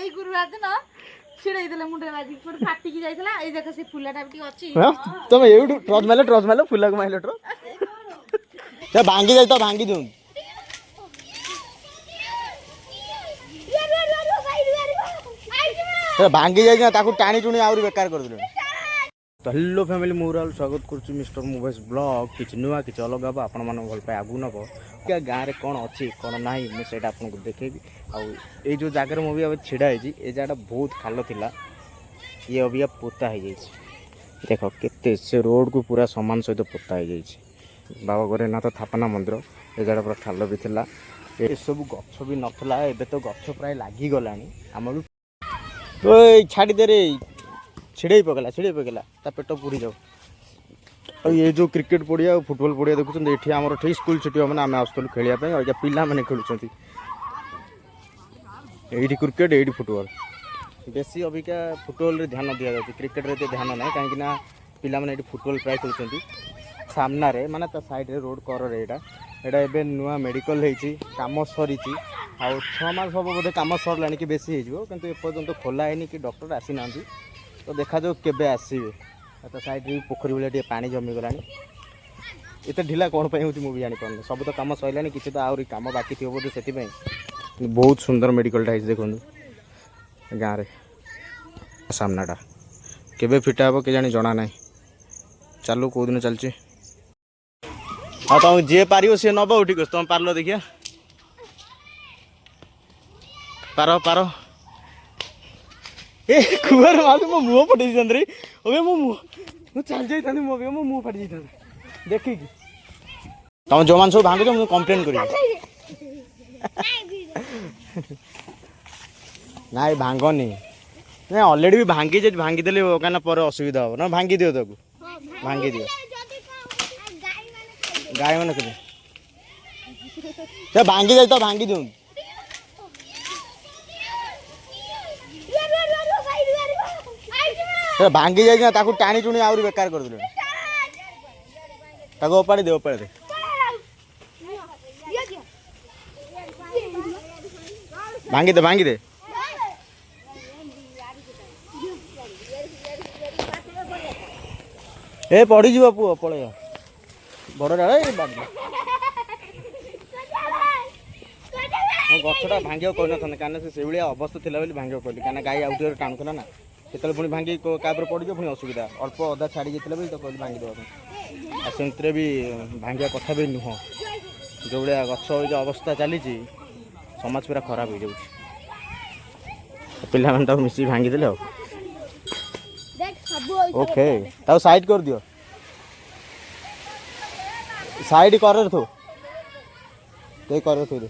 এই গুরুবার দিন ছিড়াই দেলে মুন্ডে বাজি পুরো ফাটিকি যাইতলা এই দেখো সে ফুলাটা টি ଅଛି তুমি এইটু ট্রজ মেলো ফুলাକୁ ମାଇଲ ଟ୍ର ସେ ଭାଙ୍ଗି ଯାଇ ତ ଭାଙ୍ଗି ଦିଅନ୍ତୁ ସେ ଭାଙ୍ଗି ଯାଇଛି ନା ତାକୁ ଟାଣି ଟୁଣି ଆହୁରି ବେକାର କରିଦେଲେଣି। ତ ହ୍ୟାଲୋ ଫ୍ୟାମିଲି ମୁଁ ରାହୁଲ ସ୍ୱାଗତ କରୁଛି ମିଷ୍ଟର ମୁଭେଶ ବ୍ଲଗ୍। କିଛି ନୂଆ କିଛି ଅଲଗା ହେବ ଆପଣମାନଙ୍କୁ ଭଲ ପାଇ ଆଗକୁ ନେବ ଗାଁରେ କ'ଣ ଅଛି କ'ଣ ନାହିଁ ମୁଁ ସେଇଟା ଆପଣଙ୍କୁ ଦେଖେଇବି। ଆଉ ଏଇ ଯେଉଁ ଜାଗାରେ ମୁଁ ବି ଏବେ ଛିଡ଼ା ହେଇଛି ଏ ଜାଗାଟା ବହୁତ ଖାଲ ଥିଲା ଇଏ ଅବିକା ପୋତା ହେଇଯାଇଛି। ଦେଖ କେତେ ସେ ରୋଡ଼କୁ ପୁରା ସମାନ ସହିତ ପୋତା ହେଇଯାଇଛି। ବାବା ଗୋରେନାଥ ଥାପନା ମନ୍ଦିର ଏ ଜାଗା ପୁରା ଖାଲ ବି ଥିଲା ଏସବୁ ଗଛ ବି ନଥିଲା ଏବେ ତ ଗଛ ପ୍ରାୟ ଲାଗିଗଲାଣି। ଆମର ଓଇ ଛାଡ଼ିଦେରେ ଛିଡ଼େଇ ପକେଇଲା ତା ପେଟ ପୁରି ଯାଉ। ଆଉ ଏ ଯେଉଁ କ୍ରିକେଟ ପଡ଼ିଆ ଆଉ ଫୁଟବଲ ପଡ଼ିଆ ଦେଖୁଛନ୍ତି ଏଠି ଆମର ଠିକ୍ ସ୍କୁଲ ଛୁଟି ହେବ ମାନେ ଆମେ ଆସୁଥିଲୁ ଖେଳିବା ପାଇଁ। ଆଉ ପିଲାମାନେ ଖେଳୁଛନ୍ତି ଏଇଠି କ୍ରିକେଟ ଏଇଠି ଫୁଟବଲ। ବେଶୀ ଅବିକା ଫୁଟବଲରେ ଧ୍ୟାନ ଦିଆଯାଉଛି କ୍ରିକେଟରେ ଏତେ ଧ୍ୟାନ ନାହିଁ କାହିଁକି ନା ପିଲାମାନେ ଏଠି ଫୁଟବଲ ପ୍ରାୟ ଖେଳୁଛନ୍ତି। ସାମ୍ନାରେ ମାନେ ତା ସାଇଡ଼ରେ ରୋଡ଼ କରରେ ଏଇଟା ଏବେ ନୂଆ ମେଡ଼ିକାଲ ହେଇଛି କାମ ସରିଛି। ଆଉ 6 ମାସ ହେବ ବୋଧେ କାମ ସରିଲାଣି କି ବେଶୀ ହେଇଯିବ କିନ୍ତୁ ଏପର୍ଯ୍ୟନ୍ତ ଖୋଲା ହେଇନି କି ଡକ୍ଟର ଆସିନାହାନ୍ତି। ତ ଦେଖାଯାଉ କେବେ ଆସିବେ। ତା ସାଇଡ଼ରେ ବି ପୋଖରୀ ଭଳିଆ ଟିକେ ପାଣି ଜମିଗଲାଣି। ଏତେ ଢିଲା କ'ଣ ପାଇଁ ହେଉଛି ମୁଁ ବି ଜାଣିପାରୁନି। ସବୁ ତ କାମ ସରିଲାଣି କିଛି ତ ଆହୁରି କାମ ବାକି ଥିବ ବୋଧେ ସେଥିପାଇଁ। ବହୁତ ସୁନ୍ଦର ମେଡ଼ିକାଲଟା ହେଇଛି ଦେଖନ୍ତୁ ଗାଁରେ। ସାମ୍ନାଟା କେବେ ଫିଟା ହେବ କେଜାଣି ଜଣା ନାହିଁ। ଚାଲୁ କେଉଁଦିନ ଚାଲିଛି। ଆଉ ତମେ ଯିଏ ପାରିବ ସିଏ ନେବ। ଠିକ୍ ଅଛି ତମେ ପାରିଲ ଦେଖିଆ ପାର ଏ କୁଆରେ ମାଉସୀ ମୋ ମୁହଁ ଫଟେଇ ଦେଇଥାନ୍ତି ରେ। ଏବେ ମୋ ମୁହଁ ମୁଁ ଚାଲି ଯାଇଥାନ୍ତି ମୋ ମୁହଁ ଫାଟି ଯାଇଥାନ୍ତି ଦେଖିକି। ତମେ ଯେଉଁମାନେ ସବୁ ଭାଙ୍ଗୁଛ ମୁଁ କମ୍ପ୍ଲେନ୍ କରିବି। ନାଇଁ ଭାଙ୍ଗନି ନାଇଁ ଅଲରେଡ଼ି ବି ଭାଙ୍ଗିଦେଲେ କାହିଁକିନା ପରେ ଅସୁବିଧା ହେବ ନା। ଭାଙ୍ଗି ଦିଅ ତାକୁ ଭାଙ୍ଗି ଦିଅ। ଗାଈମାନେ କେବେ ସେ ଭାଙ୍ଗି ଯାଇ ତ ଭାଙ୍ଗି ଦିଅନ୍ତୁ। ସେ ଭାଙ୍ଗି ଯାଇଛି ନା ତାକୁ ଟାଣି ଟୁଣି ଆହୁରି ବେକାର କରିଦେଲେଣି। ତାକୁ ଓପାଡ଼ି ଦେ ଭାଙ୍ଗି ଦେ ଏ ପଡ଼ିଯିବ ପୁଅ ପଳେଇବ ବଡ଼ଟା ଗଛଟା ଭାଙ୍ଗିବାକୁ କହିନଥାନ୍ତେ କାହିଁକିନା ସେ ସେଇଭଳିଆ ଅବସ୍ଥା ଥିଲା ବୋଲି ଭାଙ୍ଗିବାକୁ କହିଲି। କାହିଁକିନା ଗାଈ ଆଉ ଟିକେ ଟାଣୁଥିଲା ନା କେତେବେଳେ ପୁଣି ଭାଙ୍ଗି କାପରେ ପଡ଼ିଯିବ ପୁଣି ଅସୁବିଧା। ଅଳ୍ପ ଅଧା ଛାଡ଼ି ଯାଇଥିଲା ବୋଲି ତ କହିଲି ଭାଙ୍ଗି ଦେବା ପାଇଁ। ଆଉ ସେମିତିରେ ବି ଭାଙ୍ଗିବା କଥା ବି ନୁହଁ। ଯେଉଁଭଳିଆ ଗଛ ଯେଉଁ ଅବସ୍ଥା ଚାଲିଛି ସମାଜ ପୁରା ଖରାପ ହେଇଯାଉଛି। ପିଲାମାନେ ତାକୁ ମିଶିକି ଭାଙ୍ଗିଦେଲେ ଆଉ ଓକେ ତାକୁ ସାଇଡ଼୍ କରିଦିଅ। ସାଇଡ଼୍ କରରେ ଥୋ ଦେଇ କରରେ ଥୋଇ ଦେ।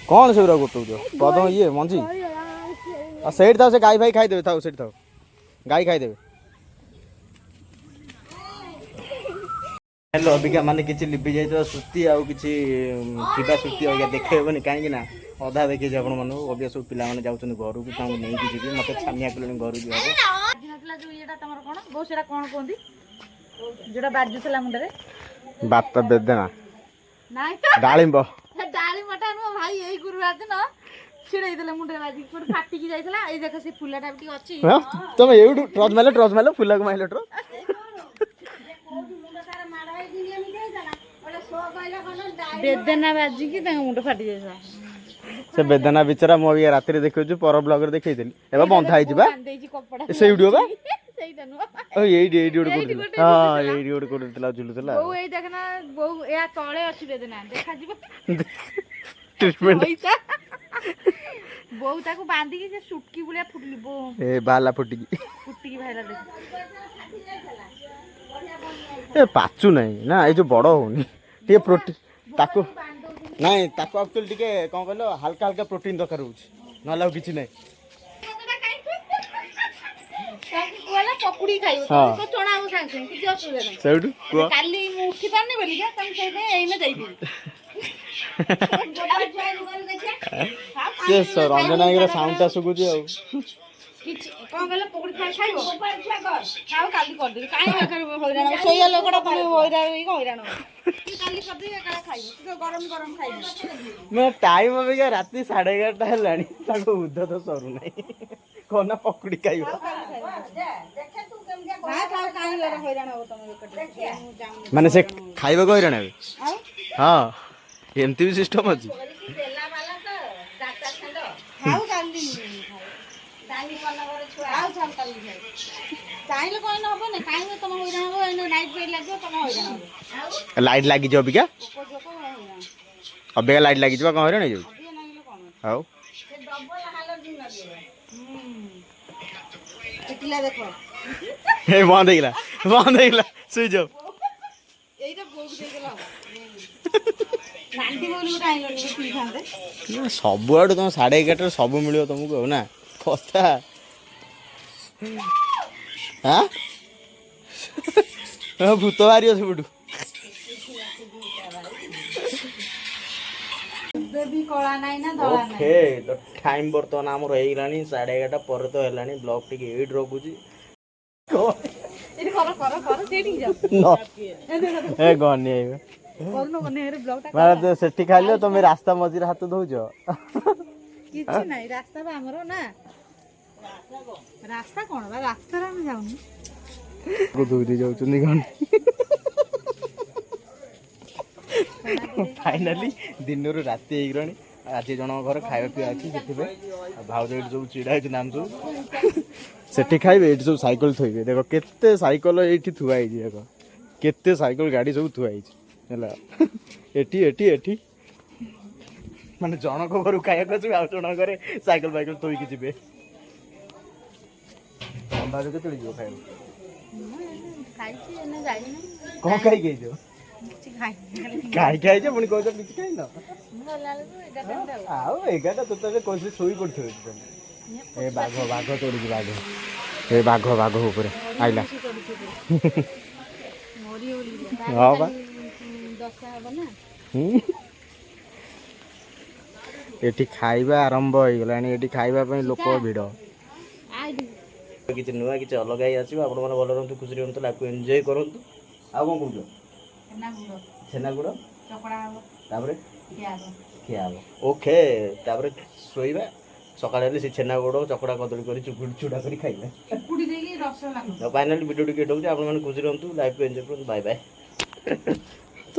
କ'ଣ ସେଗୁଡ଼ା ଗୋଟଉଛ ପଦମ ଇଏ ମଞ୍ଜି ଆଉ ସେଇଠି ଥାଉ। ସେ ଗାଈ ଭାଇ ଖାଇଦେବେ ଥାଉ ସେଇଠି ଥାଉ ଗାଈ ଖାଇଦେବେ। ହେଲୋ ଅବିକା ମାନେ କିଛି ଲିଭି ଯାଇଥିବା ସ୍ମୃତି ଆଉ କିଛି ଥିବା ସ୍ମୃତି ଅବିକା ଦେଖେଇବନି କାହିଁକି ନା ଅଧା ଦେଖେଇଛି ଆପଣମାନଙ୍କୁ। ଅବିକା ସବୁ ପିଲାମାନେ ଯାଉଛନ୍ତି ଘରକୁ ତାଙ୍କୁ ନେଇକି ଯିବି। ମୋତେ ଛାନିଆ କଲେଣି ଘରକୁ ଯିବାକୁ। କ'ଣ କୁହନ୍ତି ଯୋଉଟା ବାଜୁଥିଲା ମୁଣ୍ଡରେ ବାପା ବେଦନା ନାଇଁ ଡାଳିମ୍ବ ଡାଳିମଟା ନୁହଁ ଭାଇ। ଏଇ ଗୁରୁବାର ଦିନ ଛିଡେଇ ଦେଲେ ମୁଣ୍ଡରେ ବାଜି ପୁরো ফাটিকি যাইতলা এই দেখো সে ফুলাটা টি ଅଛି। ତମେ ଏଇଠୁ ଟ୍ରଜ ମାଇଲ ଫୁଲାକୁ ମାଇଲ ଟ୍ର ବେଦନା ବାଜିକି ତାଙ୍କ ମୁଣ୍ଡ ଫାଟି ଯାଇଥିଲା। ସେ ବେଦନା ବିଚରା ମୁଁ ଇଏ ରାତିରେ ଦେଖଉଛୁ ପର ବ୍ଲଗରେ ଦେଖେଇଥିଲି। ଏବେ ବନ୍ଧା ହେଇଛି ବା ସେଇଠୁ ବା ସେଇଟା ନୁହଁ ଏଇଠି ଗୋଟେ କରୁଥିଲା। ହଁ ଏଇଠି ଗୋଟେ କରୁଥିଲା ଝୁଲୁଥିଲା। ବୋଉ ଏଇ ଦେଖ ନା ବୋଉ ଏହା ତଳେ ଅଛି ବେଦନା ଦେଖାଯିବ ଟ୍ରିଟମେଣ୍ଟ ବୋଉ ତାକୁ ବାନ୍ଧିକି ସେ ସୁଟକି ଭଳିଆ ଫୁଟିଲି ଏ ବାଲା ଫୁଟିକି ବାହାରିଲା ଦେଖ। ଏ ପାଚୁ ନାହିଁ ନା ଏଇ ଯୋଉ ବଡ଼ ହଉନି ଟିକେ ପ୍ରୋଟିନ୍ ତାକୁ ନାଇଁ ତାକୁ ଆକ୍ଚୁଆଲି ଟିକେ କ'ଣ କହିଲ ହାଲକା ପ୍ରୋଟିନ୍ ଦରକାର ହେଉଛି ନହେଲେ ଆଉ କିଛି ନାହିଁ। ପକୁଡ଼ି ଖାଇବ ଚଣା ଆଉ ସାଙ୍ଗେ କିଛି ଅସୁବିଧା ନାହିଁ। ସେଇଠୁ କାଲି ମୁଁ ଉଠି ପାରୁନି ବୋଲି ତମେ ସେଇଥିପାଇଁ ଏଇନେ ଦେଇଦେବି। ସେ ରଞ୍ଜନାଙ୍କର ସାଉଣ୍ଡଟା ଶୁଭୁଛି ଆଉ କିଛି କ'ଣ କହିଲ ପକୁଡ଼ି ଖାଇବ ଆଉ କାଲି କରିଦେବି କାହିଁ ହଇରାଣ ଶୋଇବା ଲୋକଟା ତମେ ହଇରାଣ କାଲି କରିଦେବି ଏକାଳେ ଖାଇବୁ ତୁ ତ ଗରମ ଗରମ ଖାଇବୁ मैं टाइम अबिका राति 11:30 हेलानी ताको उद्ध तो सरू नाही कोना पकुड़ी खाइबो ହଇରାଣ ହବ ତମେ ଏପଟେ माने से खाइबो को हैरान हेबे ଆଉ हां एमती भी सिस्टम अछि ଖାଉ କାଲି ଆଉ ଖାଉ କାଲି ଖାଇ ଚାହିଁଲେ କହିଲେ ହବନି କାହିଁକି ତମ ହଇରାଣ ହବ ଏଇନେ ନାଇଟ୍ ପାଇ ଲାଗିବ ତମ ହଇରାଣ ହବ लाइट लागी जो अबिका ଉପଯୋଗ ହଇରାଣ अबिका लाइट लागी जो को हैरान हे जो ଅଧିକ ଲାଗିଲେ କଣ हाउ ସେ ଡବଲ ହାଲର୍जी ଲାଗିବ ଦେଖିଲା ଦେଖ हे बंद हेला सुइज ऑफ এইটা ବୋଉକୁ ଦେଇଦେଲା ନାଣ୍ଡି ବୋଉକୁ ଗୋଟେ ଆଇଲନି ପିଇଥାନ୍ତେ सब आडू तुम 11:30 सब मिलियो तुमको हो ना कथा हाँ भूत बाहरी सबुठू बेबी कला नाही ना धळा नाही ओके तो टाइम बर्तमान आमर हो गलानी 11:30 पर तो हेलानी ब्लॉग टिके एट रखुची ଏଠି କର କର କର ସେଇଠି ଯାଅ ए गनी आइबे କରୁନ ବନେ ରେ ବ୍ଲଗ ଟା माने तो सेठी खाइलो तुम रास्ता मझिर हाथ धोउछो କିଛି ନାହିଁ ରାସ୍ତା ବା ଆମର ନା ରାସ୍ତା କଣ ବା ରାସ୍ତାରେ ଆମେ ଯାଉନି को धोई जाउछनी गन फाइनली दिन रु राति हे गरानी आज जन घर खाଇବା पिया अछि जेथिबे भाउज एट जो चिड़ा है नाम जो सेठी खाइबे एट जो साइकिल थोइबे देखो केते साइकिल एठी थुआ है देखो केते साइकिल गाड़ी सब थुआ है ହେଲା एठी एठी एठी माने जन को घर खाଇବା को आ जन घरे साइकिल बाइकल थोइ कि जिबे हम भाउज केते लियो खाइबे ଖାଇଛି ଏନେ ଯାଇନି कोन खाइ गेजो କିଛି ଖାଇନି खाइ खाइ पुणी कहछ किछ खाइ न ମୁଁ ଗଲା ବେଳକୁ 11 ଟା ଆଉ 11ଟା ତ ତତେ କୋସି ଶୋଇ ପଡିଥିବ ଏ ବାଘ ବାଘ ତୋଡୁଛି ବାଘ ଏ ବାଘ ବାଘ ଉପରେ ଆଇଲା ମୋରି ଓଲି ହଁ ବା ଦଶା ହବ ନା ଏଠି ଖାଇବା ଆରମ୍ଭ ହେଇଗଲାଣି ଏଠି ଖାଇବା ପାଇଁ ଲୋକ ଭିଡ଼ ଆଇଡି କିଛି ନୂଆ କିଛି ଅଲଗା ହେଇ ଆସିବ ଆପଣମାନେ ଭଲ ରୁହନ୍ତୁ ଖୁସିରେ ରୁହନ୍ତୁ ଲାଇଫକୁ ଏନ୍ଜୟ କରନ୍ତୁ ଆଉ କ'ଣ କହୁଛ ନା ଗୁଡ଼ ଛେନାଗୁଡ଼ ଚକଡ଼ା ହବ ତାପରେ ଖିଆ ହବ ଖିଆ ହବ ଓକେ ତାପରେ ଶୋଇବା ସକାଳେ ହେଲେ ସେ ଛେନାଗୁଡ଼ ଚକଡ଼ା କଦଳୀ କରି ଚୁଡ଼ା କରି ଖାଇବା ଚିପୁଡ଼ି ଦେଇକି ରସ ଲାଗୁଛି ଫାଇନାଲି ଭିଡ଼ିଓ ଟିକେ ଏଠି ହେଉଛି ଆପଣମାନେ ଖୁସି ରୁହନ୍ତୁ ଲାଇଫକୁ ଏନ୍ଜୟ କରନ୍ତୁ ବାଏ ବାଏ ତ